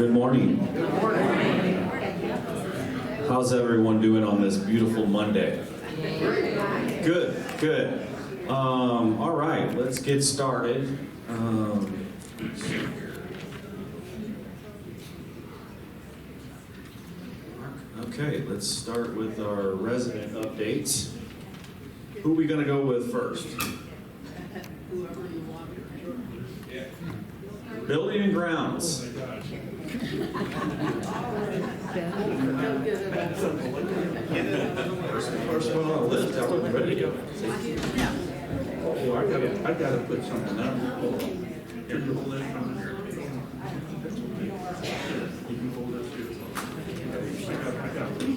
Good morning. How's everyone doing on this beautiful Monday? Good, good. All right, let's get started. Okay, let's start with our resident updates. Who are we going to go with first? Whoever you want. Building and grounds. First one on the list, I wasn't ready to go. Oh, I gotta put something up. Here, you hold this from here. You can hold this too. I got it.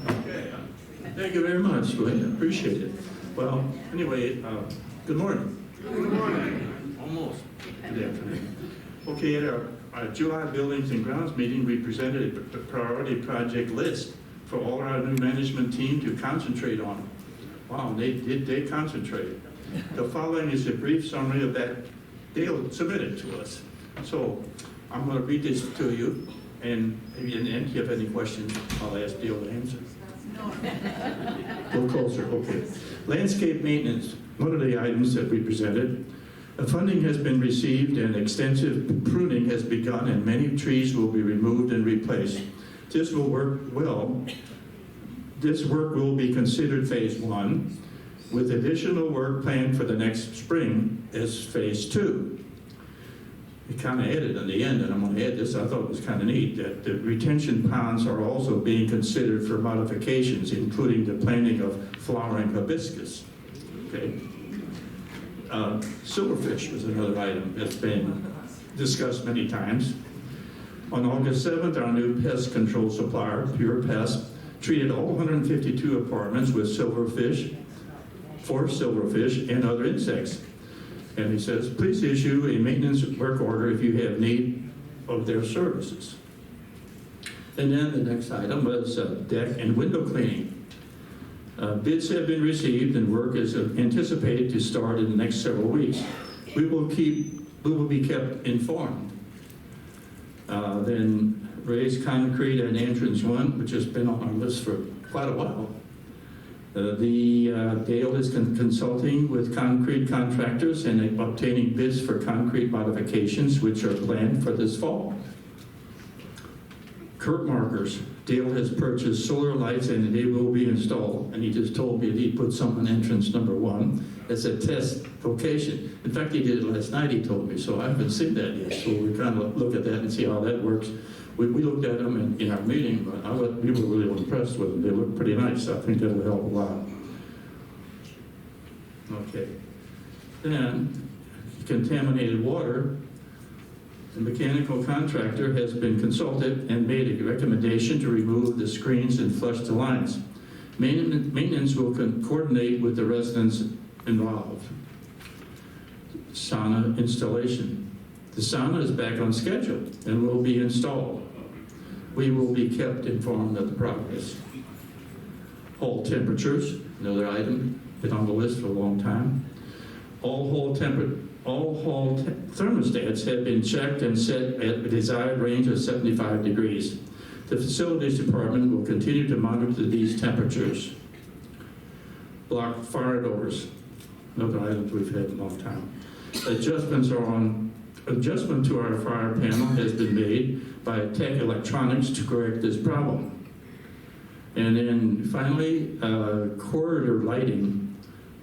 Okay. Thank you very much, Glenn. Appreciate it. Well, anyway, good morning. Good morning. Almost. Good afternoon. Okay, at our July Buildings and Grounds meeting, we presented a priority project list for all our new management team to concentrate on. Wow, they concentrate. The following is a brief summary of that Dale submitted to us. So I'm going to read this to you, and if you have any questions, I'll ask Dale to answer. A little closer, okay. Landscape maintenance, one of the items that we presented. Funding has been received and extensive pruning has begun, and many trees will be removed and replaced. This will work well. This work will be considered phase 1, with additional work planned for the next spring as phase 2. It kind of added in the end, and I'm going to add this, I thought it was kind of neat, that the retention ponds are also being considered for modifications, including the planting of flowering hibiscus. Okay. Silverfish was another item that's been discussed many times. On August 7th, our new pest control supplier, Pure Pest, treated all 152 apartments with silverfish, and other insects. And he says, please issue a maintenance work order if you have need of their services. And then the next item was deck and window cleaning. Bids have been received and work is anticipated to start in the next several weeks. We will be kept informed. Then raised concrete and entrance 1, which has been on our list for quite a while. Dale is consulting with concrete contractors and obtaining bids for concrete modifications, which are planned for this fall. Curb markers. Dale has purchased solar lights and they will be installed. And he just told me that he put some on entrance number 1 as a test location. In fact, he did it last night, he told me, so I haven't seen that yet. So we kind of look at that and see how that works. We looked at them in our meeting, but we were really impressed with them. They look pretty nice. I think that'll help a lot. Okay. Then, contaminated water. The mechanical contractor has been consulted and made a recommendation to remove the screens and flush the lines. Maintenance will coordinate with the residents involved. Sauna installation. The sauna is back on schedule and will be installed. We will be kept informed of the progress. Hall temperatures, another item, been on the list for a long time. All hall thermostats have been checked and set at a desired range of 75 degrees. The facilities department will continue to monitor these temperatures. Block fire doors, another item we've had in a long time. Adjustment to our fire panel has been made by Tech Electronics to correct this problem. And then finally, corridor lighting.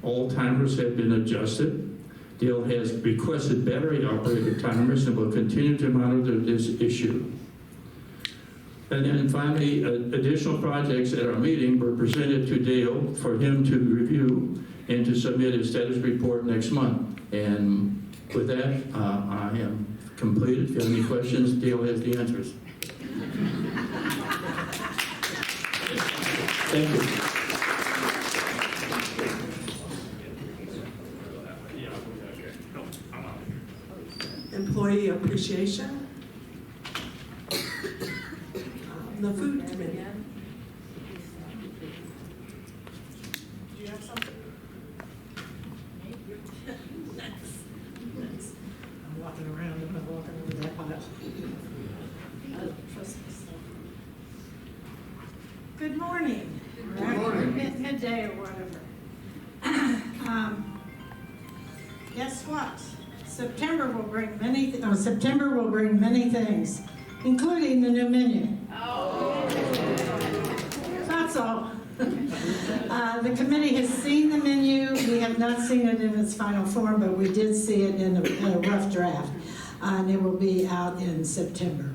All timers have been adjusted. Dale has requested battery-operated timers and will continue to monitor this issue. And then finally, additional projects at our meeting were presented to Dale for him to review and to submit a status report next month. And with that, I am complete. If you have any questions, Dale has the answers. Thank you. Employee appreciation. The food committee. Do you have something? midday or whatever. Guess what? September will bring many things, including the new menu. That's all. The committee has seen the menu. We have not seen it in its final form, but we did see it in a rough draft, and it will be out in September.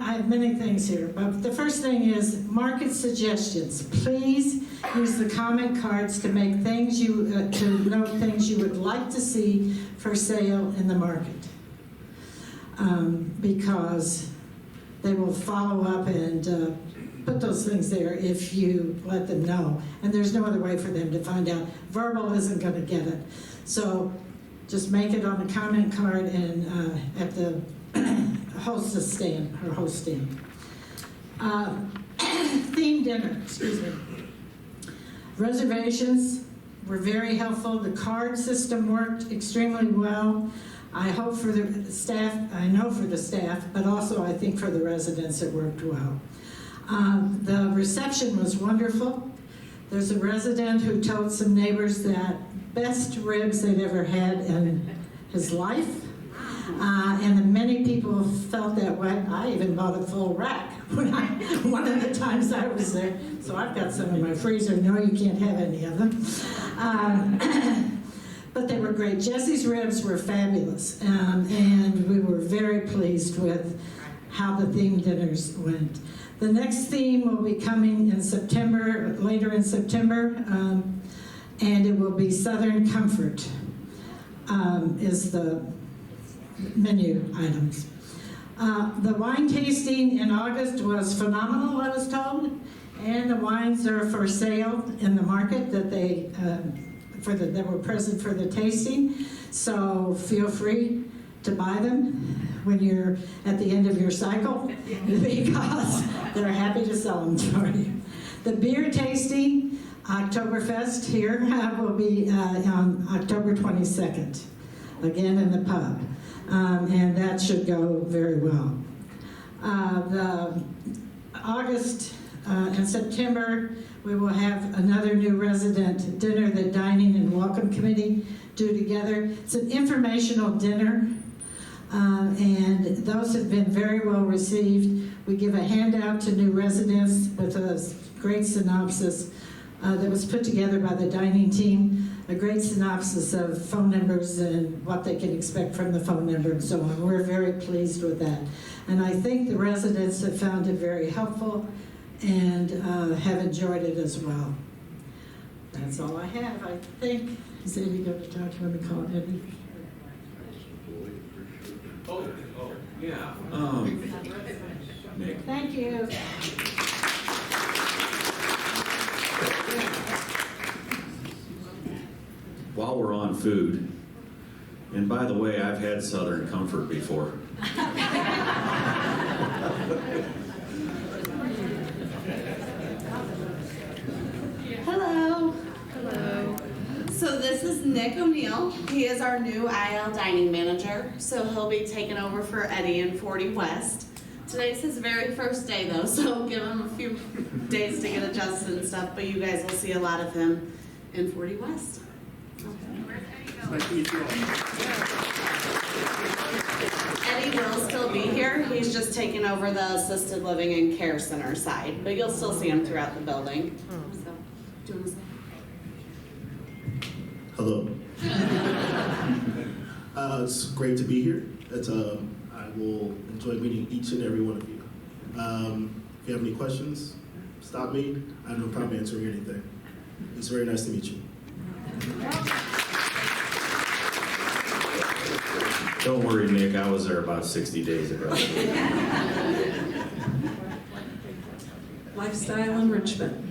I have many things here, but the first thing is market suggestions. Please use the comment cards to make things to note things you would like to see for sale in the market, because they will follow up and put those things there if you let them know. And there's no other way for them to find out. Verbal isn't going to get it, so just make it on the comment card and at the hostess stand or host stand. Theme dinner, excuse me. Reservations were very helpful. The card system worked extremely well. I hope for the staff, I know for the staff, but also I think for the residents it worked well. The reception was wonderful. There's a resident who told some neighbors that best ribs they'd ever had in his life. And many people felt that way. I even bought a full rack one of the times I was there. So I've got some in my freezer. No, you can't have any of them. But they were great. Jesse's ribs were fabulous. And we were very pleased with how the themed dinners went. The next theme will be coming in September, later in September, and it will be Southern Comfort is the menu items. The wine tasting in August was phenomenal, I was told, and the wines are for sale in the market that that were present for the tasting. So feel free to buy them when you're at the end of your cycle, because they're happy to sell them for you. The beer tasting, Oktoberfest here, will be on October 22nd, again in the pub. And that should go very well. The August and September, we will have another new resident dinner that Dining and Welcome Committee do together. It's an informational dinner, and those have been very well received. We give a handout to new residents with a great synopsis that was put together by the dining team. A great synopsis of phone numbers and what they can expect from the phone number and so on. We're very pleased with that. And I think the residents have found it very helpful and have enjoyed it as well. That's all I have, I think. Is Eddie going to talk? Let me call Eddie. Oh, yeah. Nick. Thank you. While we're on food, and by the way, I've had Southern Comfort before. Hello. Hello. So this is Nick O'Neill. He is our new IL dining manager. So he'll be taking over for Eddie in 40 West. Today's his very first day though, so give him a few days to get adjusted and stuff, but you guys will see a lot of him in 40 West. Eddie will still be here. He's just taking over the assisted living and care center side, but you'll still see him throughout the building. So, do you want to say? Hello. It's great to be here. I will enjoy meeting each and every one of you. If you have any questions, stop me. I have no problem answering anything. It's very nice to meet you. Don't worry, Nick, I was there about 60 days ago. Lifestyle enrichment.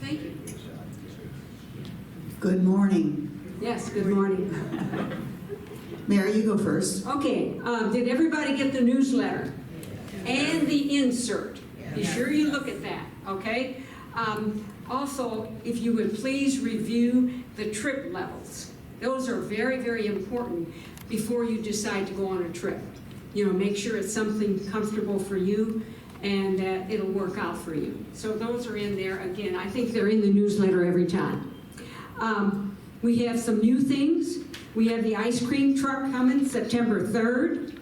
Thank you. Good morning. Yes, good morning. Mary, you go first. Okay, did everybody get the newsletter and the insert? Be sure you look at that, okay? Also, if you would please review the trip levels. Those are very, very important before you decide to go on a trip. You know, make sure it's something comfortable for you and that it'll work out for you. So those are in there. Again, I think they're in the newsletter every time. We have some new things. We have the ice cream truck coming September 3rd.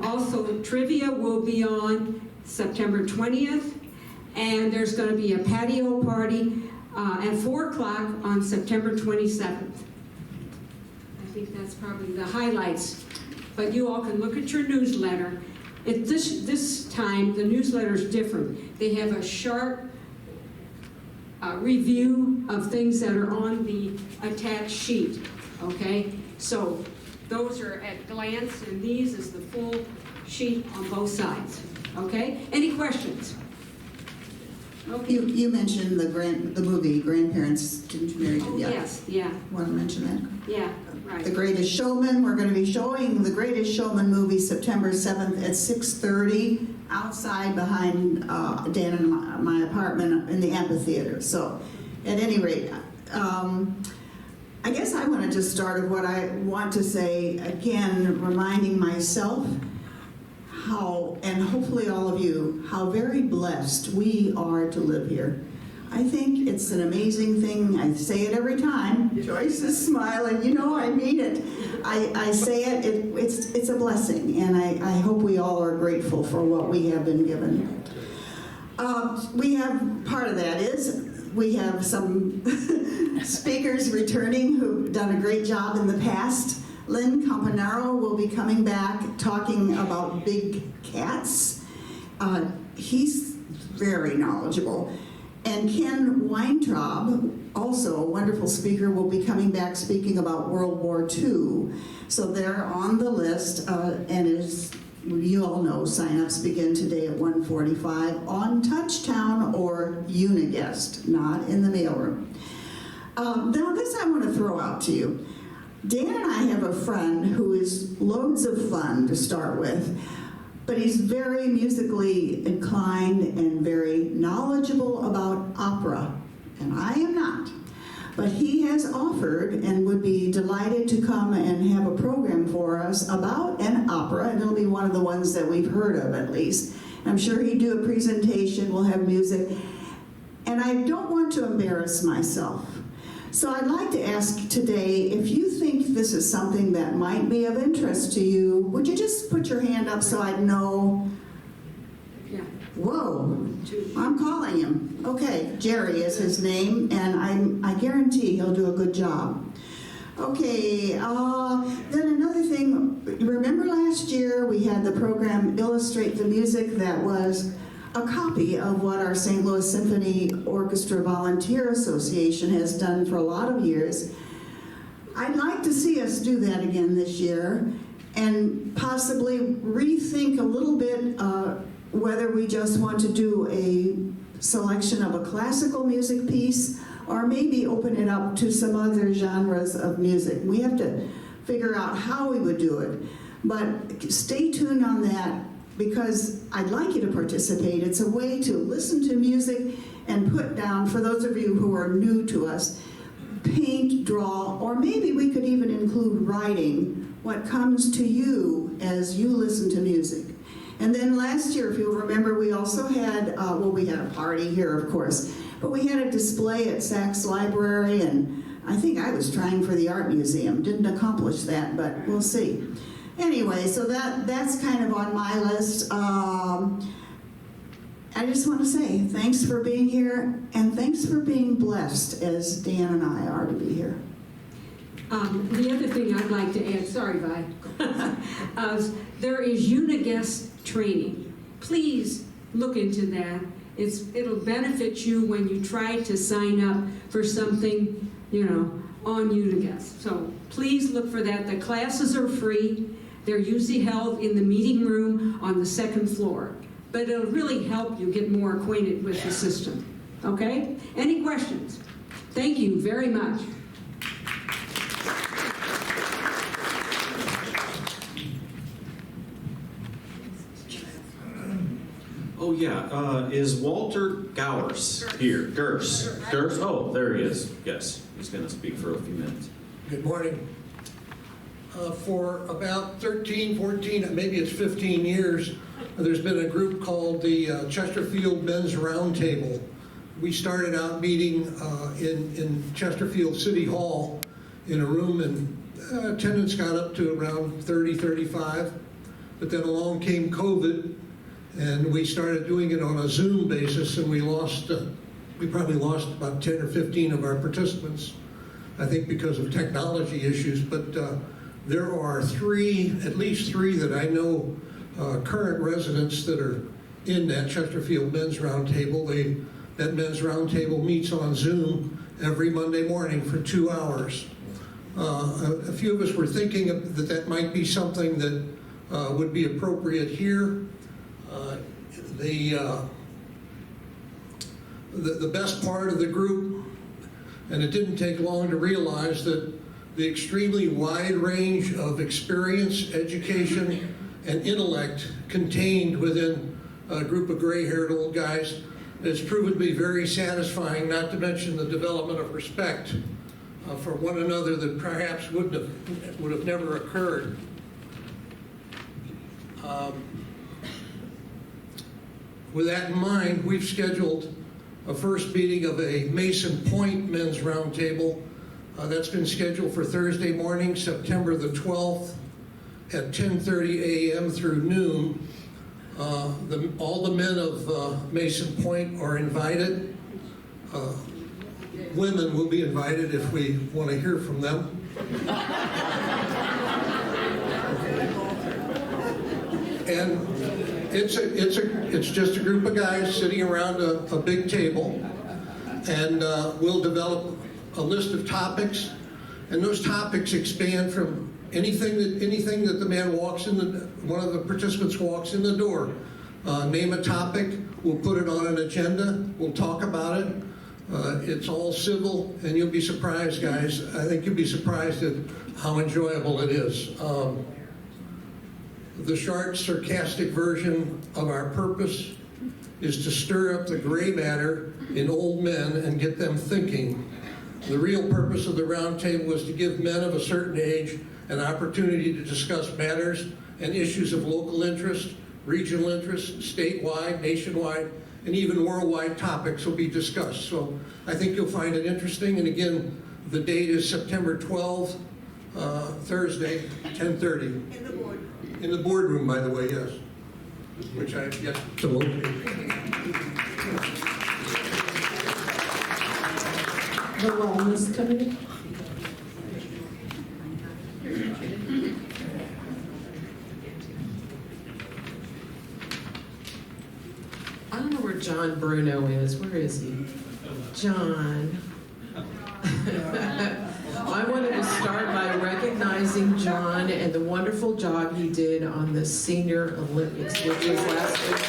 Also, trivia will be on September 20th. And there's going to be a patio party at 4 o'clock on September 27th. I think that's probably the highlights. But you all can look at your newsletter. This time, the newsletter is different. They have a sharp review of things that are on the attached sheet, okay? So those are at glance, and these is the full sheet on both sides, okay? Any questions? Okay. You mentioned the movie Grandparents Didn't You Marry Oh, Yet? yes, yeah, Want to mention that? yeah, right. The Greatest Showman. We're going to be showing The Greatest Showman movie September 7th at 6:30 outside behind Dan and my apartment in the amphitheater. So, at any rate, I guess I want to just start with what I want to say again, reminding myself how, and hopefully all of you, how very blessed we are to live here. I think it's an amazing thing. I say it every time. Joyce is smiling. You know I mean it. I say it. It's a blessing, and I hope we all are grateful for what we have been given. We have, part of that is, we have some speakers returning who've done a great job in the past. Lynn Campanaro will be coming back talking about big cats. He's very knowledgeable. And Ken Weintraub, also a wonderful speaker, will be coming back speaking about World War II. So they're on the list, and as you all know, sign-ups begin today at 1:45 on Touchtown or Unig Guest, not in the mailroom. Now this I want to throw out to you. Dan and I have a friend who is loads of fun to start with, but he's very musically inclined and very knowledgeable about opera, and I am not. But he has offered and would be delighted to come and have a program for us about an opera, and it'll be one of the ones that we've heard of at least. I'm sure he'd do a presentation, we'll have music, and I don't want to embarrass myself. So I'd like to ask today, if you think this is something that might be of interest to you, would you just put your hand up so I'd know? Yeah. Whoa, I'm calling him. Okay, Jerry is his name, and I guarantee he'll do a good job. Okay, then another thing, remember last year we had the program Illustrate the Music that was a copy of what our St. Louis Symphony Orchestra Volunteer Association has done for a lot of years. I'd like to see us do that again this year and possibly rethink a little bit whether we just want to do a selection of a classical music piece or maybe open it up to some other genres of music. We have to figure out how we would do it. But stay tuned on that, because I'd like you to participate. It's a way to listen to music and put down, for those of you who are new to us, paint, draw, or maybe we could even include writing what comes to you as you listen to music. And then last year, if you'll remember, we also had, we had a party here, of course, but we had a display at Sachs Library, and I think I was trying for the Art Museum. Didn't accomplish that, but we'll see. Anyway, so that's kind of on my list. I just want to say thanks for being here, and thanks for being blessed as Dan and I are to be here. The other thing I'd like to add, sorry, Vi, there is Unig Guest training. Please look into that. It'll benefit you when you try to sign up for something, on Unig Guest. So please look for that. The classes are free. They're usually held in the meeting room on the second floor. But it'll really help you get more acquainted with the system. Okay? Any questions? Thank you very much. Oh yeah, is Walter Gowers here? Gers. Oh, there he is. Yes, he's going to speak for a few minutes. Good morning. For about 13, 14, maybe it's 15 years, there's been a group called the Chesterfield Men's Roundtable. We started out meeting in Chesterfield City Hall in a room, and attendance got up to around 30, 35. But then along came COVID, and we started doing it on a Zoom basis, and we probably lost about 10 or 15 of our participants, I think because of technology issues. But there are at least three that I know, current residents that are in that Chesterfield Men's Roundtable. That Men's Roundtable meets on Zoom every Monday morning for 2 hours. A few of us were thinking that might be something that would be appropriate here. The best part of the group, and it didn't take long to realize that the extremely wide range of experience, education, and intellect contained within a group of gray-haired old guys has proven to be very satisfying, not to mention the development of respect for one another that perhaps would have never occurred. With that in mind, we've scheduled a first meeting of a Mason Pointe Men's Roundtable. That's been scheduled for Thursday morning, September the 12th at 10:30 a.m. through noon. All the men of Mason Pointe are invited. Women will be invited if we want to hear from them. And it's just a group of guys sitting around a big table, and we'll develop a list of topics, and those topics expand from anything that the man one of the participants walks in the door. Name a topic, we'll put it on an agenda, we'll talk about it. It's all civil, and you'll be surprised, guys. I think you'll be surprised at how enjoyable it is. The short, sarcastic version of our purpose is to stir up the gray matter in old men and get them thinking. The real purpose of the roundtable is to give men of a certain age an opportunity to discuss matters and issues of local interest, regional interest, statewide, nationwide, and even worldwide topics will be discussed. So I think you'll find it interesting. And again, the date is September 12th, Thursday, 10:30. In the boardroom, by the way, yes. Which I have yet to locate. The Wellness Committee. I don't know where John Bruno is. Where is he? John. I wanted to start by recognizing John and the wonderful job he did on the Senior Olympics, which was last week.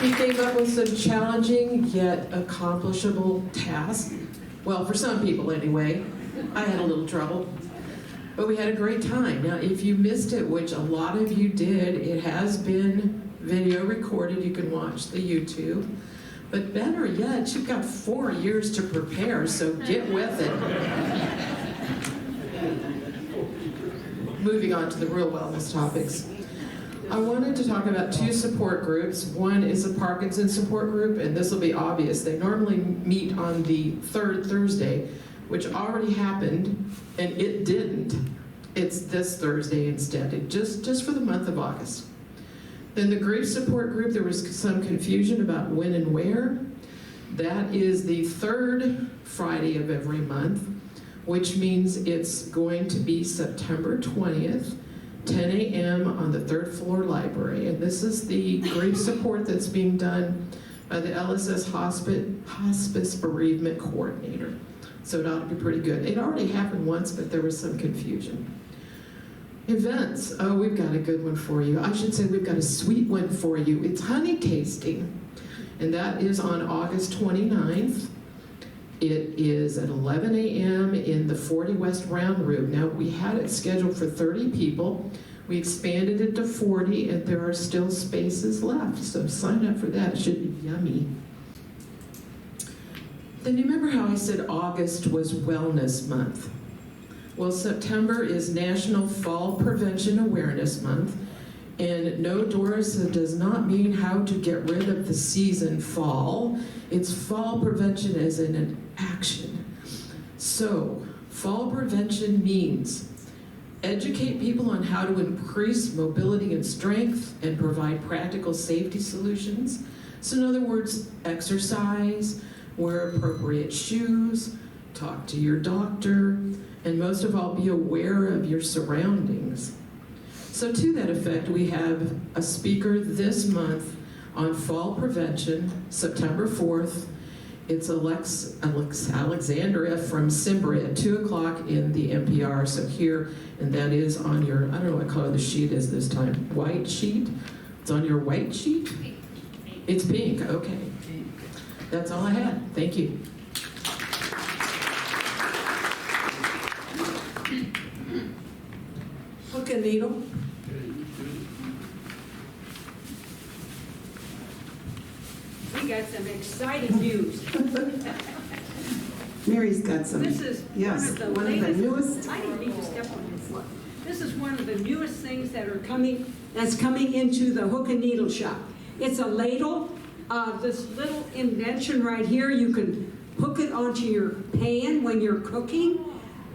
He came up with some challenging yet accomplishable tasks. Well, for some people anyway. I had a little trouble. But we had a great time. Now, if you missed it, which a lot of you did, it has been video recorded. You can watch the YouTube. But better yet, you've got 4 years to prepare, so get with it. Moving on to the real wellness topics. I wanted to talk about 2 support groups. One is a Parkinson's support group, and this will be obvious. They normally meet on the 3rd Thursday, which already happened, and it didn't. It's this Thursday instead, just for the month of August. Then the grief support group, there was some confusion about when and where. That is the 3rd Friday of every month, which means it's going to be September 20th, 10 a.m. on the 3rd floor library. And this is the grief support that's being done by the LSS Hospice Bereavement Coordinator. So it ought to be pretty good. It already happened once, but there was some confusion. Events. Oh, we've got a good one for you. I should say we've got a sweet one for you. It's honey tasting, and that is on August 29th. It is at 11 a.m. in the 40 West Round Room. Now, we had it scheduled for 30 people. We expanded it to 40, and there are still spaces left, so sign up for that. It should be yummy. Then you remember how I said August was Wellness Month? Well, September is National Fall Prevention Awareness Month. And no, Doris, it does not mean how to get rid of the season fall. It's fall prevention as in an action. So, fall prevention means educate people on how to increase mobility and strength and provide practical safety solutions. So in other words, exercise, wear appropriate shoes, talk to your doctor, and most of all, be aware of your surroundings. So to that effect, we have a speaker this month on fall prevention, September 4th. It's Alexandria from Simbri at 2 o'clock in the NPR. So here, and that is on your, I don't know what color the sheet is this time, white sheet? It's on your white sheet? It's pink, okay. That's all I had, thank you. Hook and needle. We got some exciting news. Mary's got some. This is Yes, one of the newest. I didn't mean to step on this one. This is one of the newest things that's coming into the hook and needle shop. It's a ladle. This little invention right here, you can hook it onto your pan when you're cooking,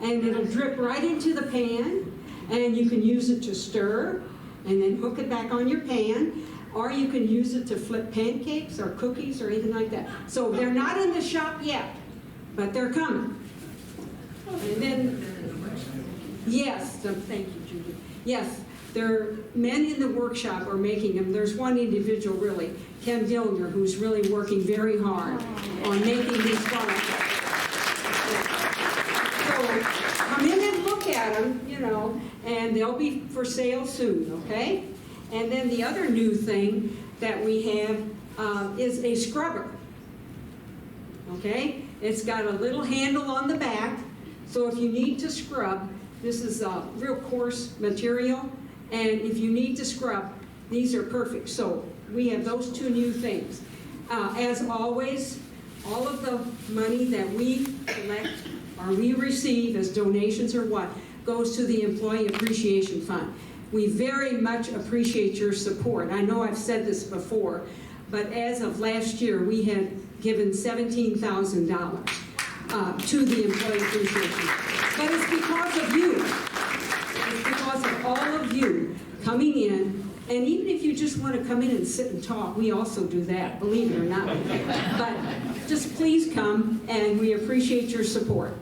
and it'll drip right into the pan, and you can use it to stir, and then hook it back on your pan. Or you can use it to flip pancakes or cookies or anything like that. So they're not in the shop yet, but they're coming. And then, yes, thank you, Judy. Yes, men in the workshop are making them. There's one individual really, Ken Gilner, who's really working very hard on making these products. So come in and look at them, and they'll be for sale soon, okay? And then the other new thing that we have is a scrubber. Okay? It's got a little handle on the back, so if you need to scrub, this is a real coarse material, and if you need to scrub, these are perfect. So we have those two new things. As always, all of the money that we collect or we receive as donations or what goes to the Employee Appreciation Fund. We very much appreciate your support. I know I've said this before, but as of last year, we had given $17,000 to the Employee Appreciation. But it's because of you. It's because of all of you coming in. And even if you just want to come in and sit and talk, we also do that, believe it or not. But just please come, and we appreciate your support.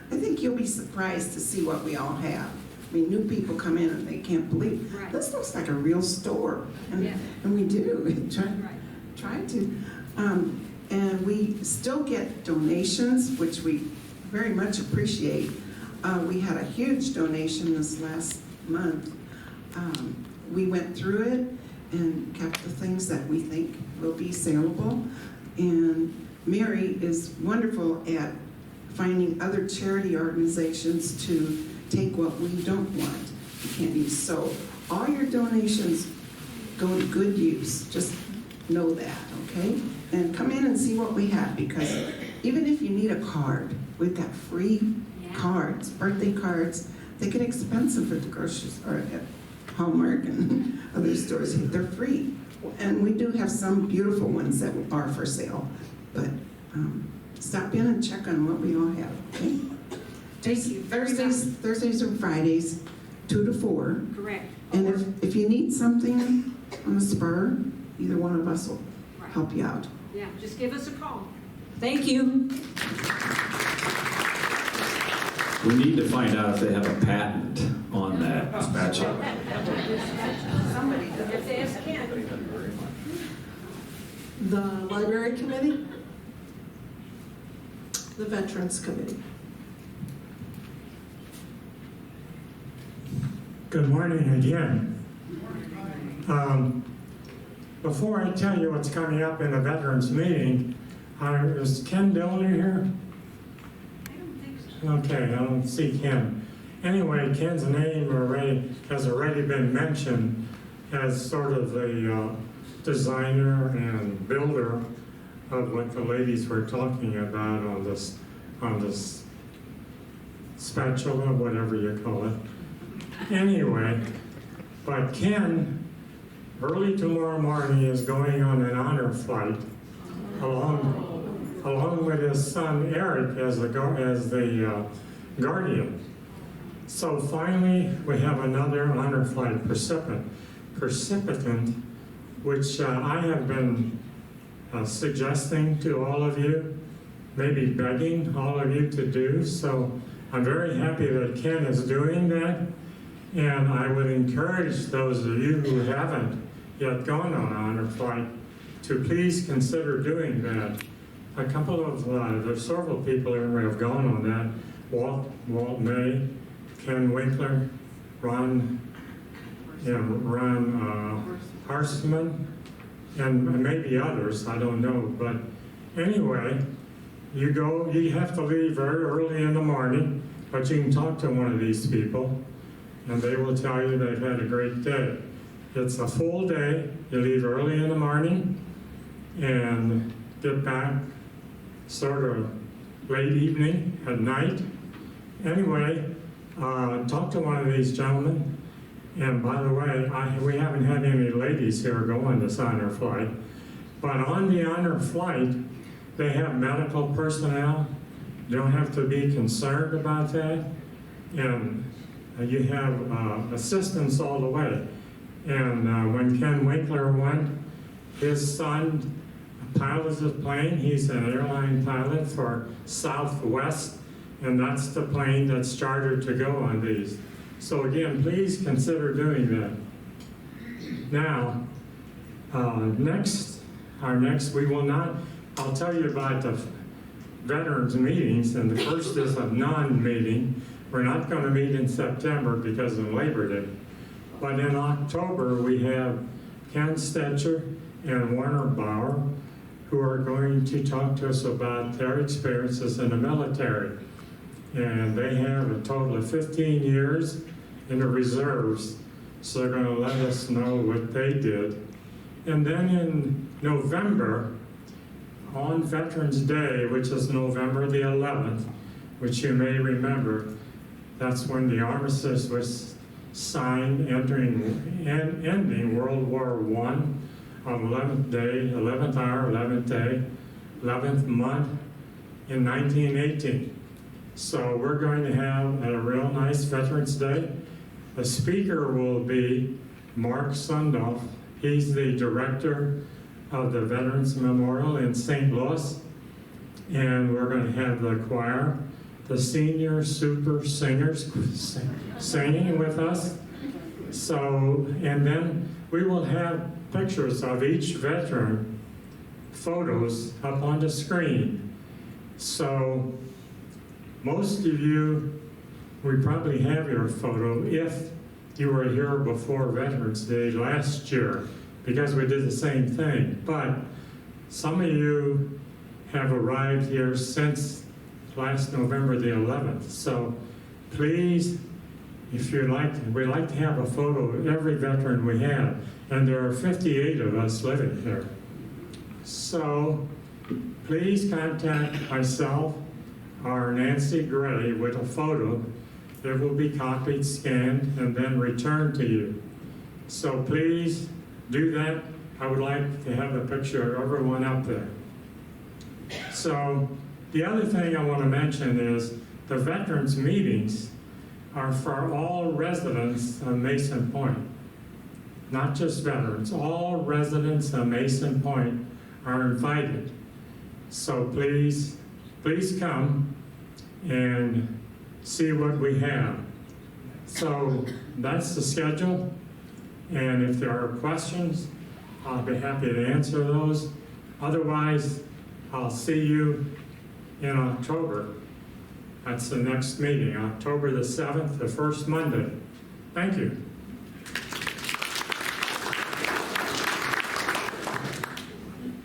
I think you'll be surprised to see what we all have. I mean, new people come in and they can't believe, Right. This looks like a real store. And, Yeah. and we do, Right. try to. And we still get donations, which we very much appreciate. We had a huge donation this last month. We went through it and kept the things that we think will be saleable. And Mary is wonderful at finding other charity organizations to take what we don't want, we can't use. So all your donations go to good use. Just know that, okay? And come in and see what we have, because even if you need a card, we've got free cards, birthday cards. They get expensive at the grocery store, at Hallmark and other stores. They're free. And we do have some beautiful ones that are for sale. But stop in and check on what we all have, okay? Thursdays and Fridays, 2 to 4. Correct. And if you need something on the spur, either one of us will help you out. Yeah, just give us a call. Thank you. We need to find out if they have a patent on that spatula. Somebody, if they ask Ken. The Library Committee. The Veterans Committee. Good morning again. Before I tell you what's coming up in the Veterans meeting, is Ken Dillner here? I don't think so. Okay, I don't see Ken. Anyway, Ken's name has already been mentioned as sort of the designer and builder of what the ladies were talking about on this spatula, whatever you call it. Anyway, but Ken, early tomorrow morning, is going on an honor flight along with his son Eric as the guardian. So finally, we have another honor flight precipitant, which I have been suggesting to all of you, maybe begging all of you to do. So I'm very happy that Ken is doing that. And I would encourage those of you who haven't yet gone on honor flight to please consider doing that. A couple of, there's several people here who have gone on that. Walt May, Ken Winkler, Ron Harsman, and maybe others, I don't know. But anyway, you have to leave very early in the morning, but you can talk to one of these people, and they will tell you they've had a great day. It's a full day. You leave early in the morning and get back sort of late evening at night. Anyway, talk to one of these gentlemen. And by the way, we haven't had any ladies here go on this honor flight. But on the honor flight, they have medical personnel. You don't have to be concerned about that. And you have assistance all the way. And when Ken Winkler went, his son pilots a plane. He's an airline pilot for Southwest, and that's the plane that's chartered to go on these. So again, please consider doing that. Now, we will not, I'll tell you about the veterans meetings, and the first is a non-meeting. We're not going to meet in September because of Labor Day. But in October, we have Ken Stetcher and Warner Bauer, who are going to talk to us about their experiences in the military. And they have a total of 15 years in the reserves, so they're going to let us know what they did. And then in November, on Veterans Day, which is November the 11th, which you may remember, that's when the armistice was signed, ending World War I on 11th day, 11th hour, 11th day, 11th month in 1918. So we're going to have a real nice Veterans Day. The speaker will be Mark Sundolf. He's the director of the Veterans Memorial in St. Louis. And we're going to have the choir, the senior super singers singing with us. So, and then we will have pictures of each veteran, photos up on the screen. So most of you, we probably have your photo if you were here before Veterans Day last year, because we did the same thing. But some of you have arrived here since last November the 11th. So please, if you'd like, we'd like to have a photo of every veteran we have. And there are 58 of us living here. So please contact myself or Nancy Gray with a photo. It will be copied, scanned, and then returned to you. So please do that. I would like to have a picture of everyone up there. So the other thing I want to mention is the veterans meetings are for all residents of Mason Pointe. Not just veterans, all residents of Mason Pointe are invited. So please come and see what we have. So that's the schedule. And if there are questions, I'll be happy to answer those. Otherwise, I'll see you in October. That's the next meeting, October the 7th, the first Monday. Thank you.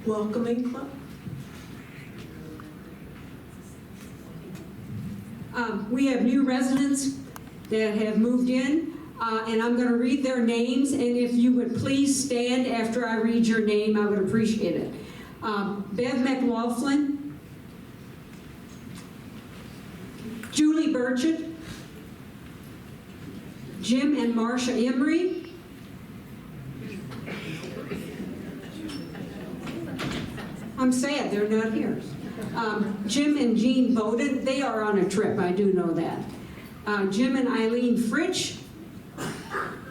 Welcoming Club. We have new residents that have moved in, and I'm going to read their names, and if you would please stand after I read your name, I would appreciate it. Bev McLaughlin, Julie Burchett, Jim and Marcia Emery, I'm sad they're not here. Jim and Jean Bowden, they are on a trip, I do know that. Jim and Eileen Fritsch,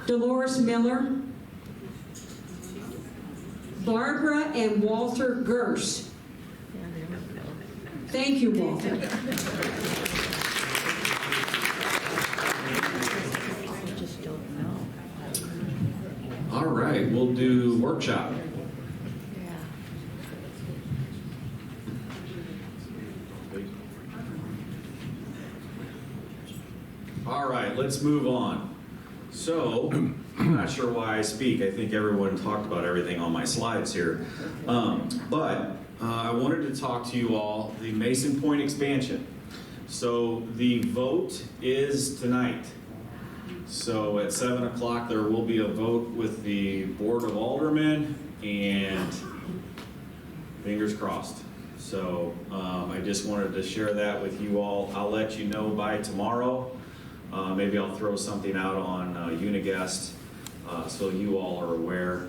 Dolores Miller, Barbara and Walter Gerst. Thank you, Walter. All right, we'll do workshop. All right, let's move on. So, I'm not sure why I speak. I think everyone talked about everything on my slides here. But I wanted to talk to you all, the Mason Pointe expansion. So the vote is tonight. So at 7 o'clock there will be a vote with the Board of Aldermen, and fingers crossed. So I just wanted to share that with you all. I'll let you know by tomorrow. Maybe I'll throw something out on Unig Guest so you all are aware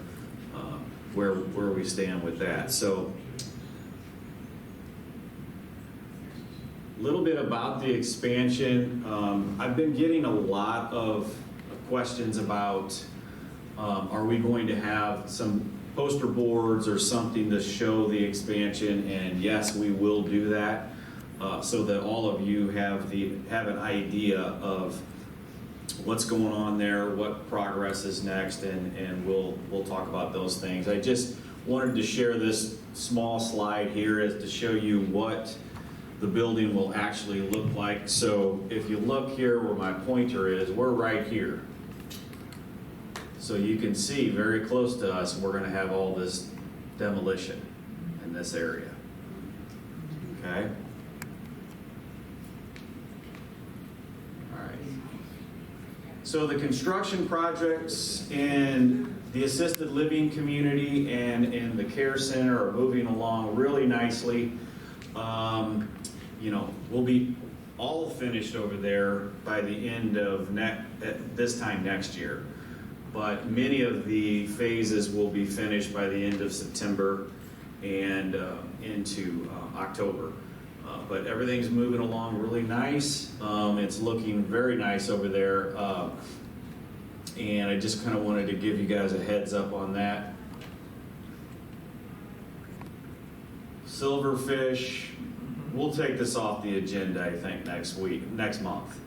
where we stand with that. So a little bit about the expansion. I've been getting a lot of questions about are we going to have some poster boards or something to show the expansion, and yes, we will do that. So that all of you have an idea of what's going on there, what progress is next, and we'll talk about those things. I just wanted to share this small slide here as to show you what the building will actually look like. So if you look here where my pointer is, we're right here. So you can see very close to us, we're going to have all this demolition in this area. Okay? So the construction projects in the assisted living community and in the care center are moving along really nicely. We'll be all finished over there by the end of this time next year. But many of the phases will be finished by the end of September and into October. But everything's moving along really nice. It's looking very nice over there. And I just kind of wanted to give you guys a heads up on that. Silverfish, we'll take this off the agenda, I think, next month.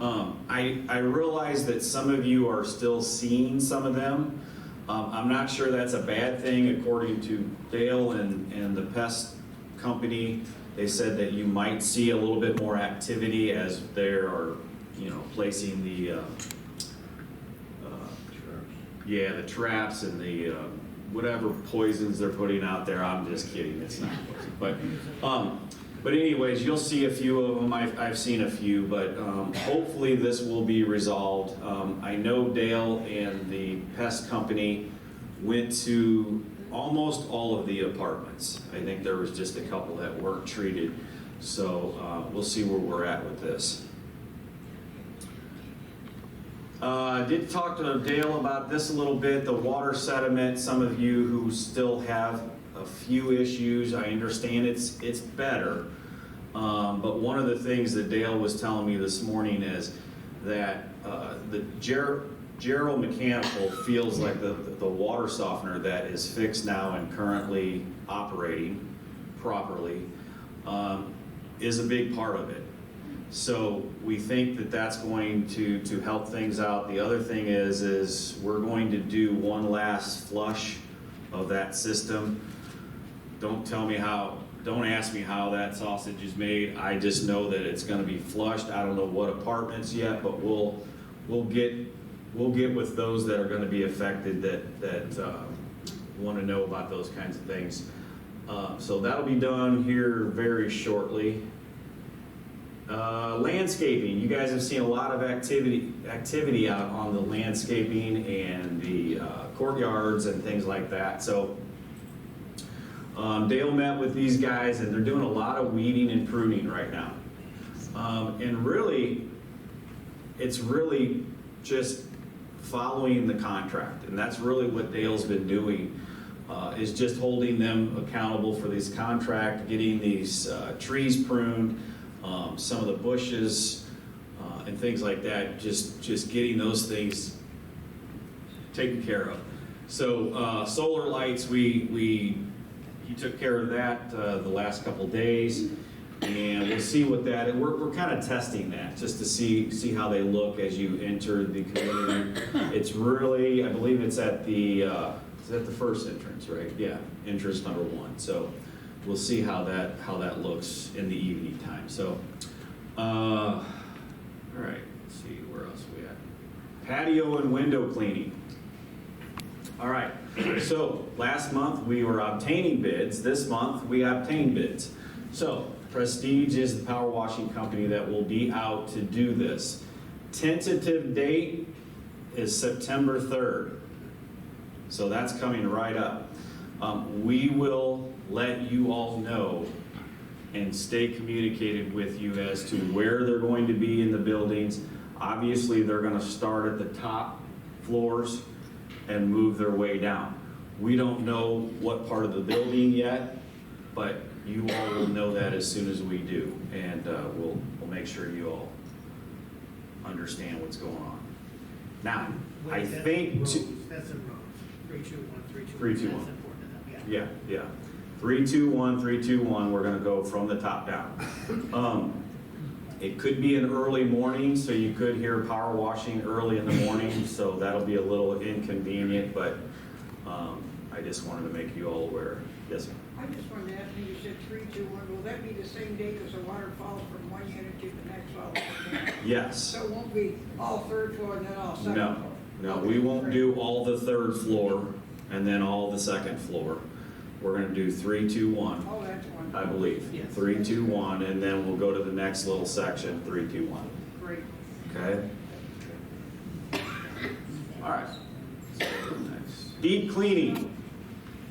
I realize that some of you are still seeing some of them. I'm not sure that's a bad thing. According to Dale and the pest company, they said that you might see a little bit more activity as they are, placing the traps and the whatever poisons they're putting out there. I'm just kidding, it's not poison. But anyways, you'll see a few of them. I've seen a few, but hopefully this will be resolved. I know Dale and the pest company went to almost all of the apartments. I think there was just a couple that weren't treated. So we'll see where we're at with this. I did talk to Dale about this a little bit, the water sediment. Some of you who still have a few issues, I understand it's better. But one of the things that Dale was telling me this morning is that the Gerald Mechanical feels like the water softener that is fixed now and currently operating properly is a big part of it. So we think that that's going to help things out. The other thing is we're going to do one last flush of that system. Don't ask me how that sausage is made. I just know that it's going to be flushed. I don't know what apartments yet, but we'll get with those that are going to be affected that want to know about those kinds of things. So that'll be done here very shortly. Landscaping. You guys have seen a lot of activity out on the landscaping and the courtyards and things like that. So Dale met with these guys, and they're doing a lot of weeding and pruning right now. And really, it's really just following the contract, and that's really what Dale's been doing, is just holding them accountable for this contract, getting these trees pruned, some of the bushes, and things like that, just getting those things taken care of. So solar lights, he took care of that the last couple days, and we'll see what that, and we're kind of testing that just to see how they look as you enter the community. It's really, I believe it's at the, is that the first entrance, right? Yeah, entrance number 1. So we'll see how that looks in the evening time. So, all right, let's see, where else are we at? Patio and window cleaning. All right, so last month we were obtaining bids. This month we obtained bids. So Prestige is the power washing company that will be out to do this. Tentative date is September 3rd. So that's coming right up. We will let you all know and stay communicated with you as to where they're going to be in the buildings. Obviously, they're going to start at the top floors and move their way down. We don't know what part of the building yet, but you all will know that as soon as we do, and we'll make sure you all understand what's going on. Now, I think... That's in rows. 3, 2, 1, 3, 2, 1. 3, 2, 1. That's important enough. Yeah. 3, 2, 1, 3, 2, 1. We're going to go from the top down. It could be an early morning, so you could hear power washing early in the morning, so that'll be a little inconvenient, but I just wanted to make you all aware. Yes, ma'am. I just wanted to ask you, you said 3, 2, 1. Will that be the same day because the water falls from one unit to the next level? Yes. So it won't be all 3rd floor and then all 2nd floor? No, Okay, we won't great. do all the 3rd floor and then all the 2nd floor. We're going to do 3, 2, 1. Oh, that's wonderful. I believe. Yes. 3, 2, 1, and then we'll go to the next little section, 3, 2, 1. Great. Okay? All right. So, next. Deep cleaning.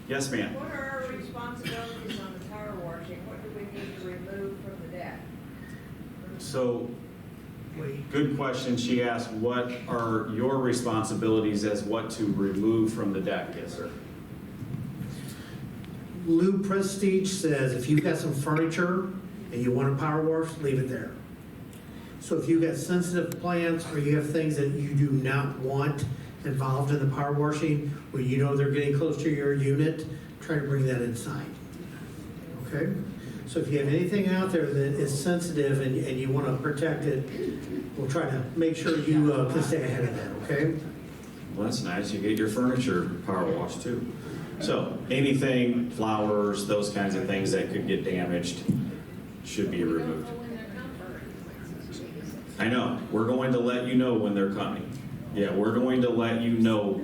Yes, ma'am. What are our responsibilities on the power washing? What do we need to remove from the deck? So, good question. She asked, what are your responsibilities as what to remove from the deck? Yes, sir. Lou Prestige says if you've got some furniture and you want to power wash, leave it there. So if you've got sensitive plants or you have things that you do not want involved in the power washing, where you know they're getting close to your unit, try to bring that inside. Okay? So if you have anything out there that is sensitive and you want to protect it, we'll try to make sure you can stay ahead of that, okay? Well, that's nice. You get your furniture power washed too. So anything, flowers, those kinds of things that could get damaged should be removed. I know. We're going to let you know when they're coming. Yeah, we're going to let you know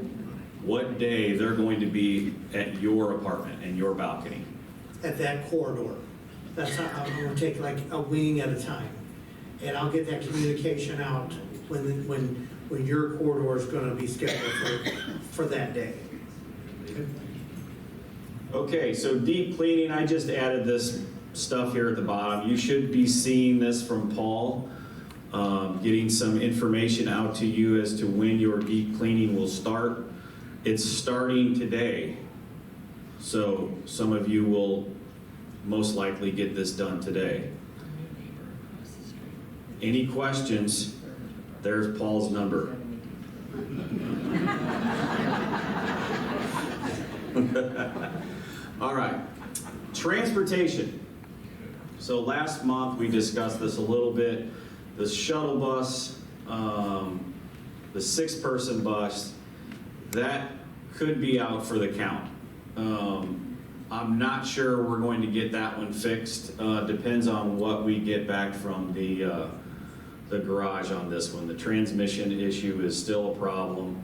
what day they're going to be at your apartment and your balcony. At that corridor. That's how I'm going to take like a wing at a time. And I'll get that communication out when your corridor is going to be scheduled for that day. Okay, so deep cleaning, I just added this stuff here at the bottom. You should be seeing this from Paul, getting some information out to you as to when your deep cleaning will start. It's starting today, so some of you will most likely get this done today. Any questions? There's Paul's number. All right, transportation. So last month we discussed this a little bit. The shuttle bus, the 6-person bus, that could be out for the count. I'm not sure we're going to get that one fixed. Depends on what we get back from the garage on this one. The transmission issue is still a problem.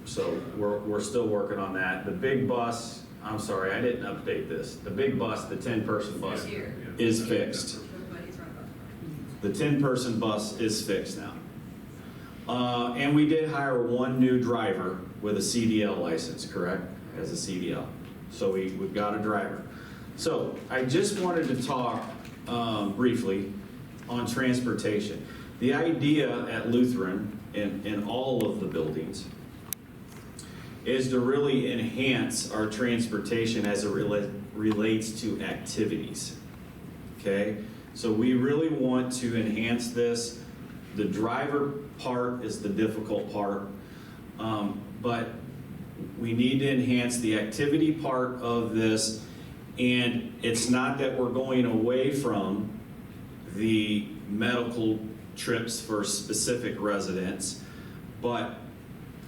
So we're still working on that. The big bus, I'm sorry, I didn't update this. The big bus, the 10-person bus, is fixed. The 10-person bus is fixed now. And we did hire one new driver with a CDL license, correct? As a CDL. So we've got a driver. So I just wanted to talk briefly on transportation. The idea at Lutheran in all of the buildings is to really enhance our transportation as it relates to activities. Okay? So we really want to enhance this. The driver part is the difficult part, but we need to enhance the activity part of this, and it's not that we're going away from the medical trips for specific residents, but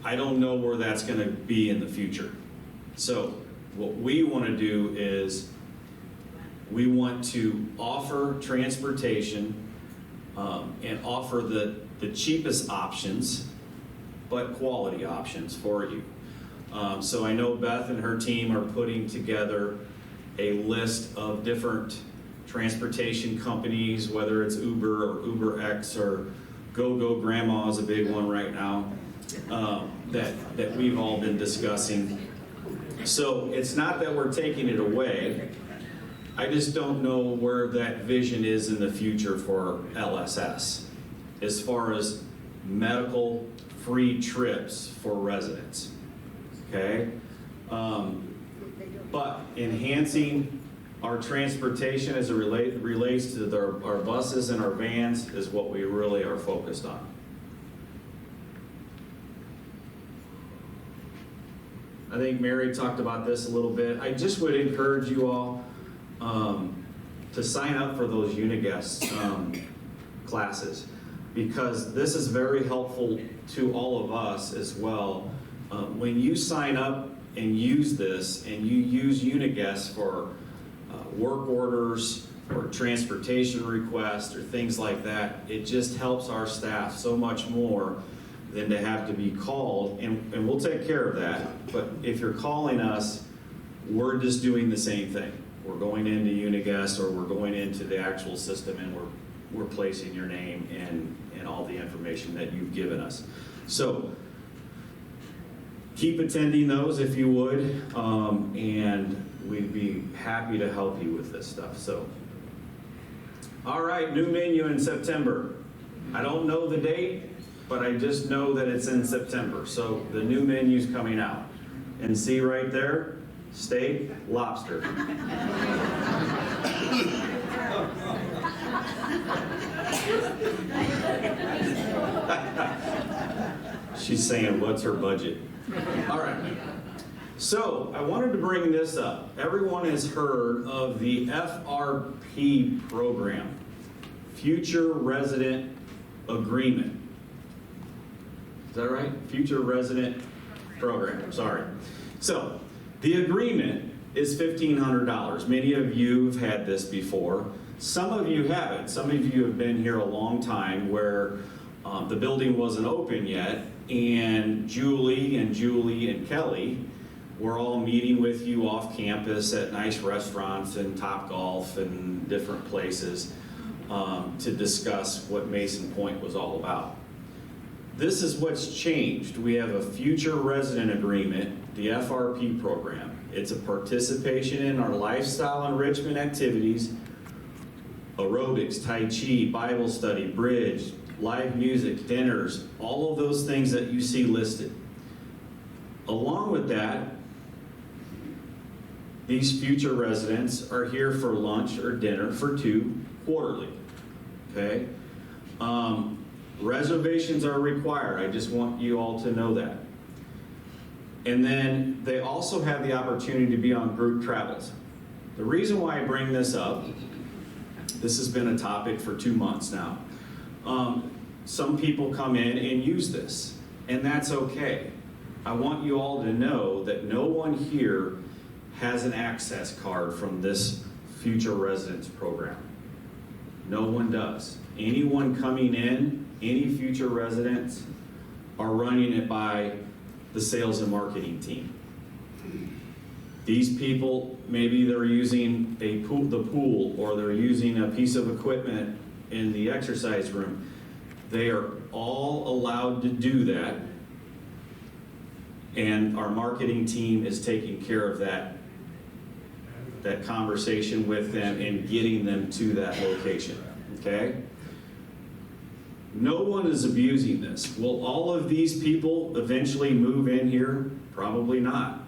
I don't know where that's going to be in the future. So what we want to do is we want to offer transportation and offer the cheapest options, but quality options for you. So I know Beth and her team are putting together a list of different transportation companies, whether it's Uber or UberX or GoGo Grandma is a big one right now, that we've all been discussing. So it's not that we're taking it away. I just don't know where that vision is in the future for LSS as far as medical free trips for residents. Okay? But enhancing our transportation as it relates to our buses and our vans is what we really are focused on. I think Mary talked about this a little bit. I just would encourage you all to sign up for those Unig Guest classes, because this is very helpful to all of us as well. When you sign up and use this, and you use Unig Guest for work orders or transportation requests or things like that, it just helps our staff so much more than to have to be called, and we'll take care of that. But if you're calling us, we're just doing the same thing. We're going into Unig Guest, or we're going into the actual system, and we're placing your name and all the information that you've given us. So keep attending those if you would, and we'd be happy to help you with this stuff. So, all right, new menu in September. I don't know the date, but I just know that it's in September. So the new menu's coming out. And see right there, steak, lobster. She's saying, what's her budget? All right. So I wanted to bring this up. Everyone has heard of the FRP program, Future Resident Agreement. Is that right? Future Resident Program, sorry. So the agreement is $1,500. Many of you have had this before. Some of you haven't. Some of you have been here a long time where the building wasn't open yet, and Julie and Kelly were all meeting with you off campus at nice restaurants and Topgolf and different places to discuss what Mason Pointe was all about. This is what's changed. We have a future resident agreement, the FRP program. It's a participation in our lifestyle enrichment activities, aerobics, Tai Chi, Bible study, bridge, live music, dinners, all of those things that you see listed. Along with that, these future residents are here for lunch or dinner for two quarterly, okay? Reservations are required. I just want you all to know that. And then they also have the opportunity to be on group travels. The reason why I bring this up, this has been a topic for 2 months now. Some people come in and use this, and that's okay. I want you all to know that no one here has an access card from this future residents program. No one does. Anyone coming in, any future residents, are running it by the sales and marketing team. These people, maybe they're using the pool, or they're using a piece of equipment in the exercise room. They are all allowed to do that, and our marketing team is taking care of that that conversation with them and getting them to that location, okay? No one is abusing this. Will all of these people eventually move in here? Probably not.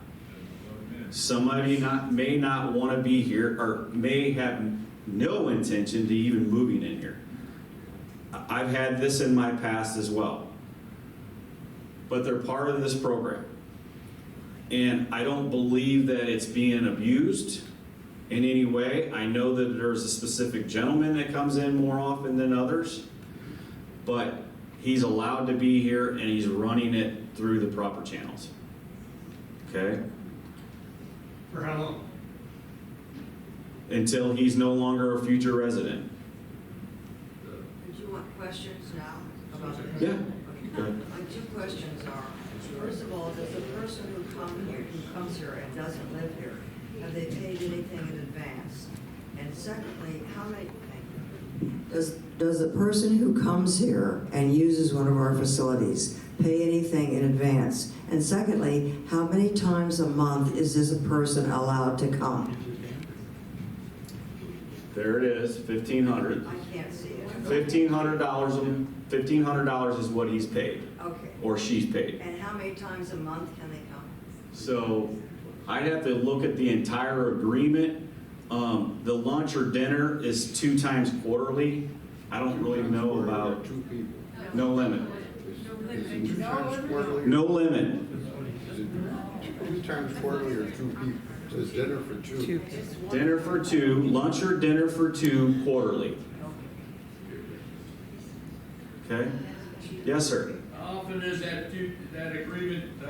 Somebody may not want to be here or may have no intention to even moving in here. I've had this in my past as well. But they're part of this program. And I don't believe that it's being abused in any way. I know that there's a specific gentleman that comes in more often than others, but he's allowed to be here and he's running it through the proper channels. Okay? For how long? Until he's no longer a future resident. Did you want questions now about that? Yeah. Okay. Go ahead. My two questions are, first of all, does the person who comes here and doesn't live here, have they paid anything in advance? And secondly, how many, does the person who comes here and uses one of our facilities pay anything in advance? And secondly, how many times a month is this person allowed to come? There it is, $1,500. I can't see it. $1,500 is what he's paid. Okay. Or she's paid. And how many times a month can they come? So I'd have to look at the entire agreement. The lunch or dinner is 2 times quarterly. I don't really know about, no limit. No limit. 2 times quarterly or 2 people? So it's dinner for 2. Dinner for 2, lunch or dinner for 2 quarterly. Okay? Yes, sir. How often is that agreement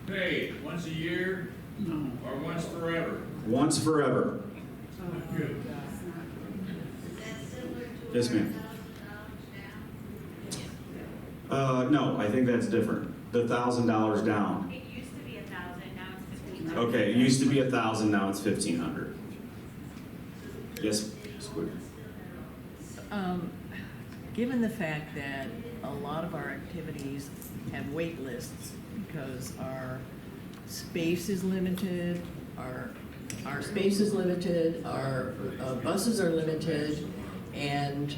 paid? Once a year or once forever? Once forever. Good. Yes, ma'am. No, I think that's different. The $1,000 down. It used to be 1,000, now it's 1,500. Okay, it used to be 1,000, now it's 1,500. Yes, Squid. Given the fact that a lot of our activities have wait lists because our space is limited, our space is limited, our buses are limited, and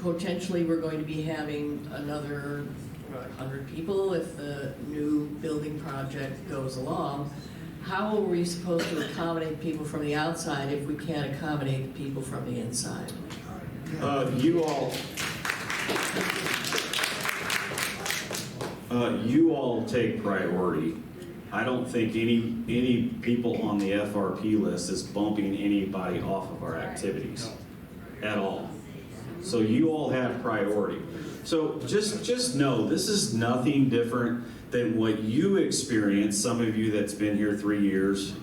potentially we're going to be having another 100 people if the new building project goes along. How are we supposed to accommodate people from the outside if we can't accommodate the people from the inside? You all take priority. I don't think any people on the FRP list is bumping anybody off of our activities at all. So you all have priority. So just know this is nothing different than what you experienced, some of you that's been here 3 years,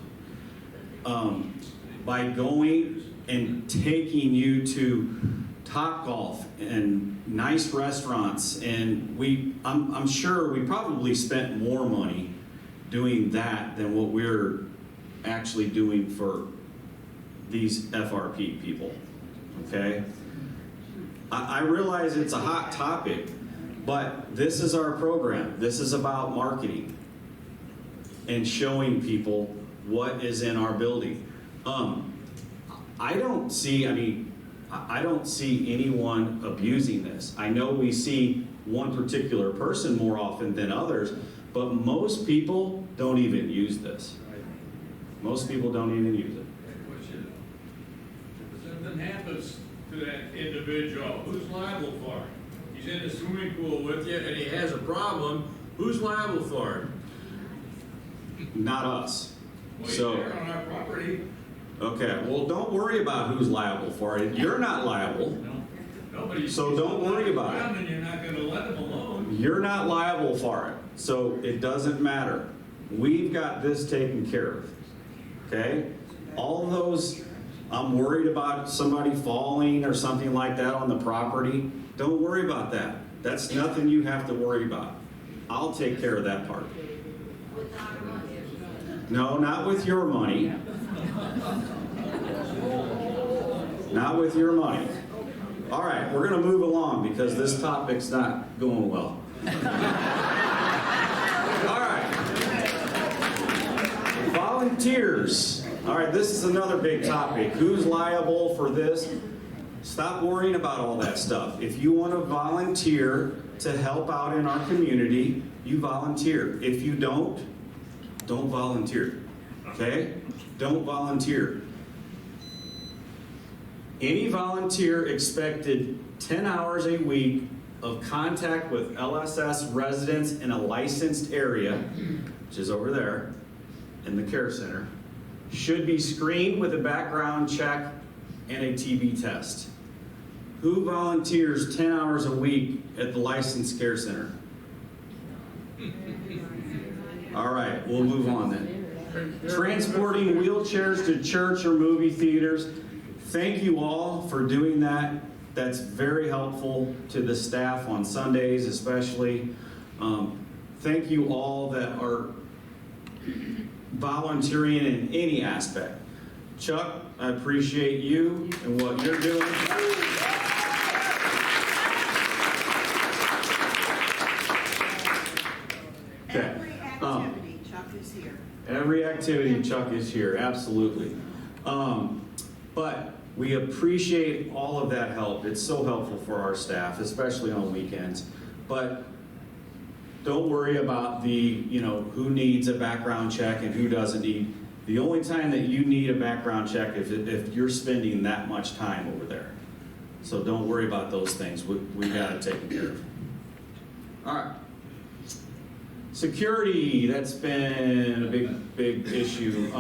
by going and taking you to Topgolf and nice restaurants, and I'm sure we probably spent more money doing that than what we're actually doing for these FRP people, okay? I realize it's a hot topic, but this is our program. This is about marketing and showing people what is in our building. I don't see anyone abusing this. I know we see one particular person more often than others, but most people don't even use this. Most people don't even use it. If something happens to that individual, who's liable for it? He's in the swimming pool with you and he has a problem, who's liable for it? Not us. Well, he's there on our property. Okay, well, don't worry about who's liable for it. You're not liable. So don't worry about it. And you're not going to let him alone. You're not liable for it, so it doesn't matter. We've got this taken care of, okay? All those, I'm worried about somebody falling or something like that on the property. Don't worry about that. That's nothing you have to worry about. I'll take care of that part. No, not with your money. Not with your money. All right, we're going to move along because this topic's not going well. All right. Volunteers. All right, this is another big topic. Who's liable for this? Stop worrying about all that stuff. If you want to volunteer to help out in our community, you volunteer. If you don't volunteer. Okay? Don't volunteer. Any volunteer expected 10 hours a week of contact with LSS residents in a licensed area, which is over there in the care center, should be screened with a background check and a TB test. Who volunteers 10 hours a week at the licensed care center? All right, we'll move on then. Transporting wheelchairs to church or movie theaters. Thank you all for doing that. That's very helpful to the staff on Sundays especially. Thank you all that are volunteering in any aspect. Chuck, I appreciate you and what you're doing. Every activity, Chuck is here. Every activity, Chuck is here, absolutely. But we appreciate all of that help. It's so helpful for our staff, especially on weekends. But don't worry about who needs a background check and who doesn't need. The only time that you need a background check is if you're spending that much time over there. So don't worry about those things. We got it taken care of. All right. Security, that's been a big issue.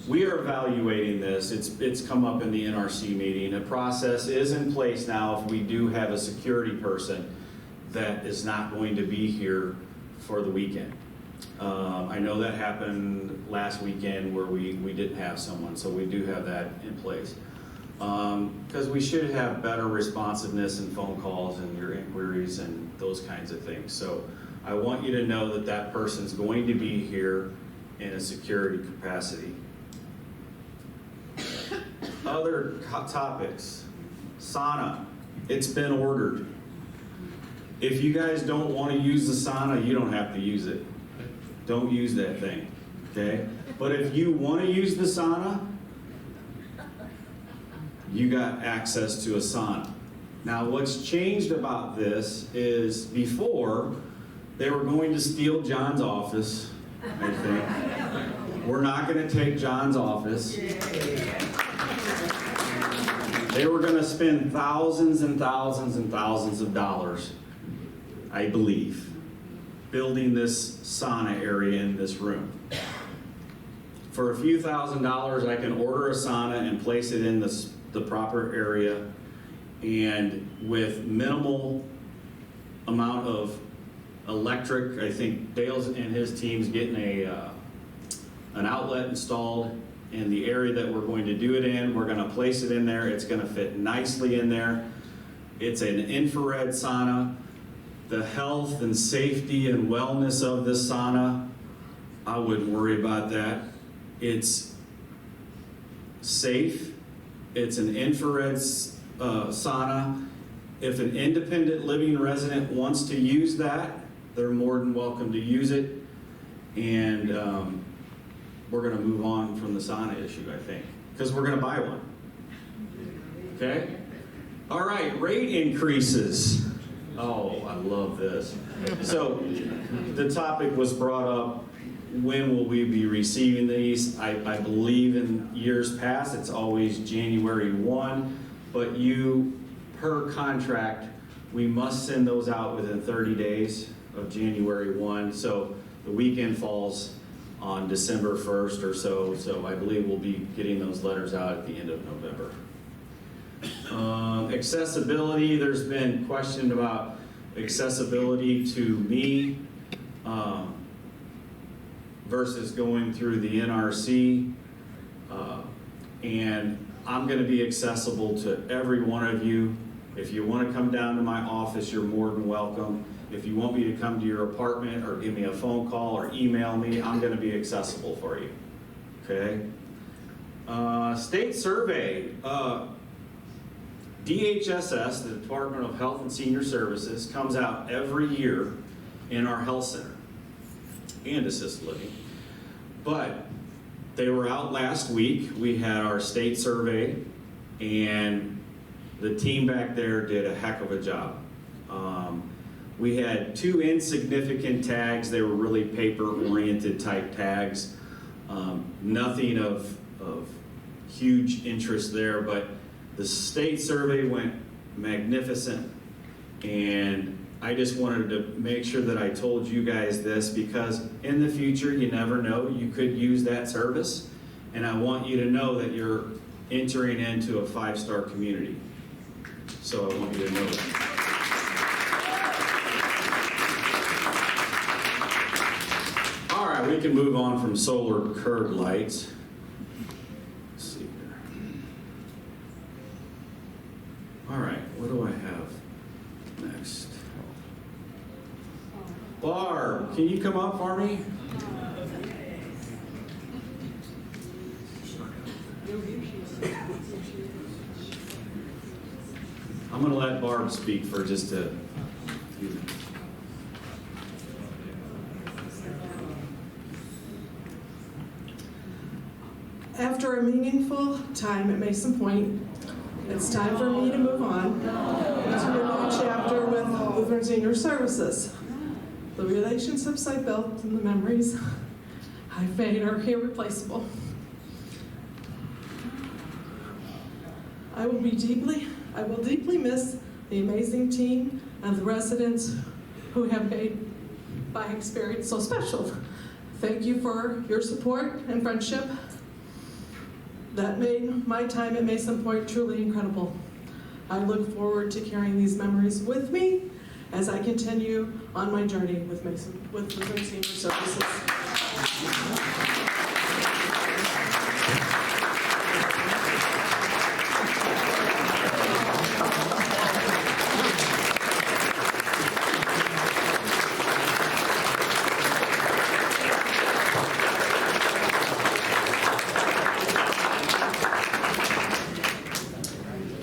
We are evaluating this. It's come up in the NRC meeting. A process is in place now if we do have a security person that is not going to be here for the weekend. I know that happened last weekend where we didn't have someone, so we do have that in place. Because we should have better responsiveness in phone calls and your inquiries and those kinds of things. So I want you to know that that person's going to be here in a security capacity. Other topics. Sauna. It's been ordered. If you guys don't want to use the sauna, you don't have to use it. Don't use that thing, okay? But if you want to use the sauna, you got access to a sauna. Now, what's changed about this is before, they were going to steal John's office, I think. We're not going to take John's office. They were going to spend thousands and thousands and thousands of dollars, I believe, building this sauna area in this room. For a few $1,000s, I can order a sauna and place it in the proper area, and with minimal amount of electric, I think Dale's and his team's getting an outlet installed in the area that we're going to do it in. We're going to place it in there. It's going to fit nicely in there. It's an infrared sauna. The health and safety and wellness of this sauna, I wouldn't worry about that. It's safe. It's an infrared sauna. If an independent living resident wants to use that, they're more than welcome to use it. And we're going to move on from the sauna issue, I think, because we're going to buy one. Okay? All right, rate increases. Oh, I love this. So the topic was brought up, when will we be receiving these? I believe in years past, it's always January 1, but you, per contract, we must send those out within 30 days of January 1. So the weekend falls on December 1st or so. So I believe we'll be getting those letters out at the end of November. Accessibility, there's been question about accessibility to me versus going through the NRC. And I'm going to be accessible to every one of you. If you want to come down to my office, you're more than welcome. If you want me to come to your apartment or give me a phone call or email me, I'm going to be accessible for you. Okay? State survey. DHSS, the Department of Health and Senior Services, comes out every year in our health center and assisted living. But They were out last week. We had our state survey, and the team back there did a heck of a job. We had 2 insignificant tags. They were really paper-oriented type tags. Nothing of huge interest there, but the state survey went magnificent, and I just wanted to make sure that I told you guys this, because in the future, you never know, you could use that service, and I want you to know that you're entering into a 5-star community. So I want you to know that. All right, we can move on from solar curb lights. Let's see here. All right, what do I have next? Barb, can you come up for me? I'm going to let Barb speak for just a few minutes. After a meaningful time at Mason Pointe, it's time for me to move on to a new chapter with Lutheran Senior Services. The relationships I built and the memories I've made are irreplaceable. I will deeply miss the amazing team and the residents who have made my experience so special. Thank you for your support and friendship that made my time at Mason Pointe truly incredible. I look forward to carrying these memories with me as I continue on my journey with Lutheran Senior Services.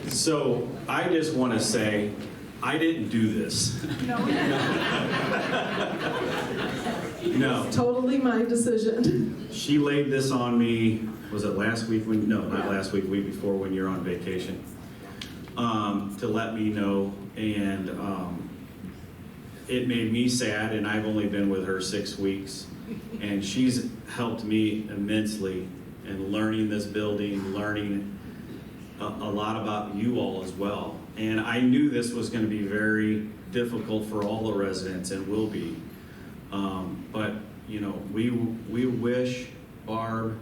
So I just want to say, I didn't do this. No. Totally my decision. She laid this on me, was it last week? No, not last week, week before when you're on vacation, to let me know. And it made me sad, and I've only been with her 6 weeks. And she's helped me immensely in learning this building, learning a lot about you all as well. And I knew this was going to be very difficult for all the residents, and will be. But you know, we wish Barb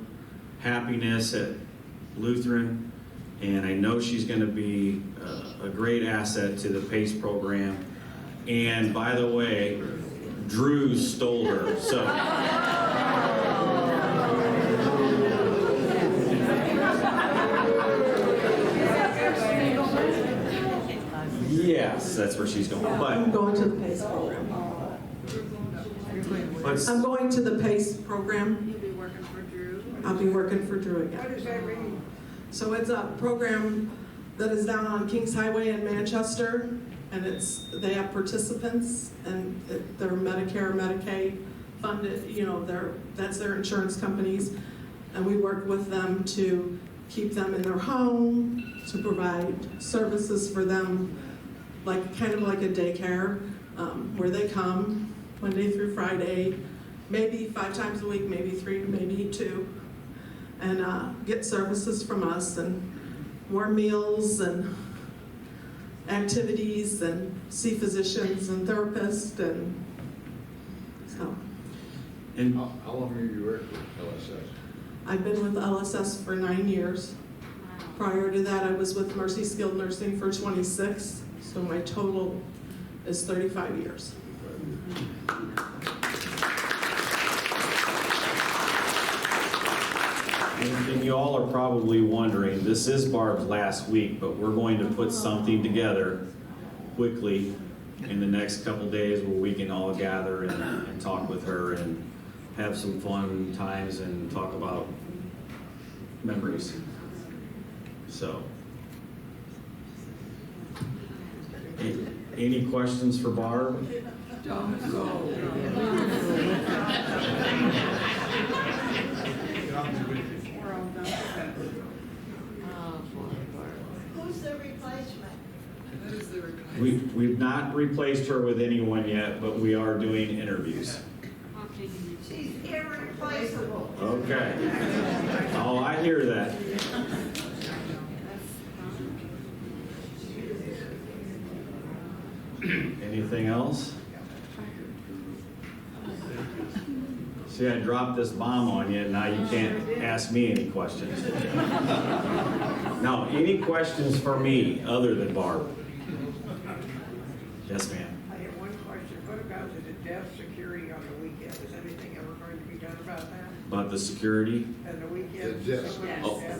happiness at Lutheran, and I know she's going to be a great asset to the PACE program. And by the way, Drew stole her. So. Yes, that's where she's going. But I'm going to the PACE program. I'm going to the PACE program. You'll be working for Drew. I'll be working for Drew again. What does that mean? So it's a program that is down on Kings Highway in Manchester, and they have participants, and they're Medicare, Medicaid funded. You know, that's their insurance companies, and we work with them to keep them in their home, to provide services for them, kind of like a daycare, where they come Monday through Friday, maybe 5 times a week, maybe 3, maybe 2, and get services from us, and warm meals and activities, and see physicians and therapists, and so. And how long have you worked with LSS? I've been with LSS for 9 years. Prior to that, I was with Mercy Skilled Nursing for 26, so my total is 35 years. And you all are probably wondering, this is Barb's last week, but we're going to put something together quickly in the next couple days where we can all gather and talk with her and have some fun times and talk about memories. So, any questions for Barb? Don't go. We're all done. Who's the replacement? We've not replaced her with anyone yet, but we are doing interviews. She's irreplaceable. Okay. Oh, I hear that. Anything else? See, I dropped this bomb on you, and now you can't ask me any questions. Now, any questions for me other than Barb? Yes, ma'am. I have one question. What about the desk security on the weekend? Is anything ever going to be done about that? About the security? And the weekend? The desk.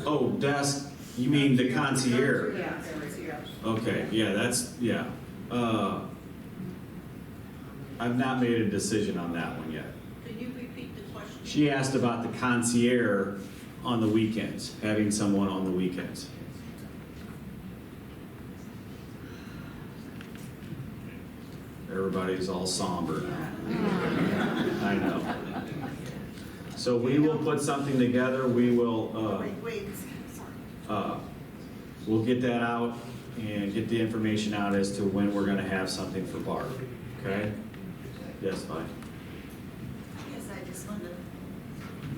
Oh, desk, you mean the concierge? Yes. Okay, yeah, that's, yeah. I've not made a decision on that one yet. Can you repeat the question? She asked about the concierge on the weekends, having someone on the weekends. Everybody's all somber now. I know. So we will put something together. We will, we'll get that out and get the information out as to when we're gonna have something for Barb, okay? Yes, fine. Yes, I just wanted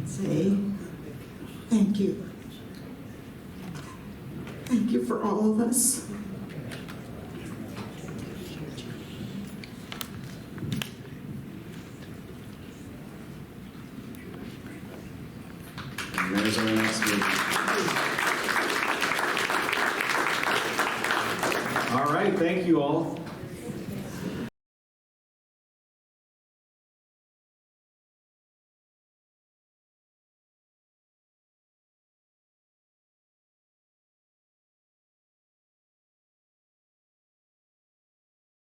to say thank you. Thank you for all of us. And there's our next meeting. All right, thank you all.